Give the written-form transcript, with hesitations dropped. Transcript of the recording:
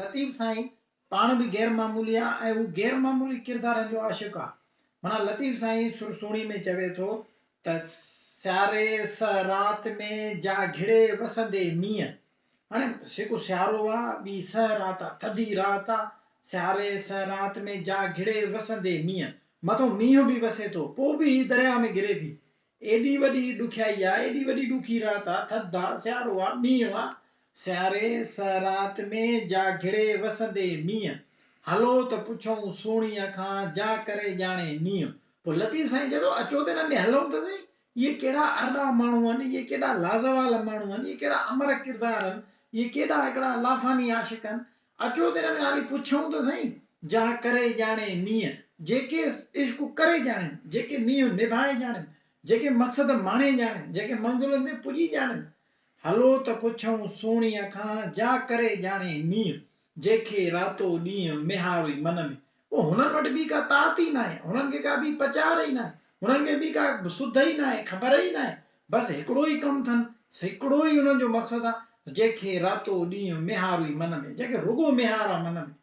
लतीफ़ साईं पाण भी गैर मामूली आहे ऐं हू गैर मामूली किरदारनि जो आशिक़ आहे। माना लतीफ़ साईं सुरसूणी में चवे थो त स्यारे स रात में जा घिड़े वसंदे मींहं। हाणे जेको सियारो आहे, ॿी स रात आहे, थधी रात आहे, स्यारे स रात में जा घिड़े वसंदे मींहं, मथो मींहं बि वसे थो, पोइ बि हीअ दरिया में घिरे थी। एॾी वॾी ॾुखियाई आहे, एॾी वॾी ॾुखी रात आहे, थधि आहे, सियारो आहे, मींहं आहे, स्यारे स रात में जा घिड़े वसंदे मींहं, हलो त पुछूं सोणीअ खां जा करे ॼाणे नींहं। पोइ लतीफ़ साईं चए थो अचो त हिन में हलूं त सही, इहे केॾा अरड़ा माण्हू आहिनि, इहे केॾा लाज़वाल माण्हू आहिनि, इहे केॾा अमर किरदार आहिनि, इहे केॾा हिकिड़ा लाफ़ानी आशिक़ आहिनि, अचो त हिन में हाली पुछूं त सही जा करे ॼाणे नींहं, जेके इश्क करे ॼाणनि, जेके नींहं निभाए ॼाणनि, जेके मक़सद माणे ॼाणनि, जेके मंज़िलुनि ते पुॼी ॼाणनि, हलो त पुछूं सोणीअ खां जा करे ॼाणे नींहं, जंहिंखे रातो ॾींहुं मिहारो मन में। पोइ हुननि वटि बि का ताक़त ई न आहे, हुननि खे का बि पचार ई न आहे, हुननि खे बि का सुध ई न आहे, ख़बर ई न आहे, बसि हिकिड़ो ई कमु अथनि, हिकिड़ो ई हुननि जो मक़सदु आहे, जंहिंखे रातो ॾींहुं मिहारो मन में, जंहिंखे रुगो मिहार आहे मन में।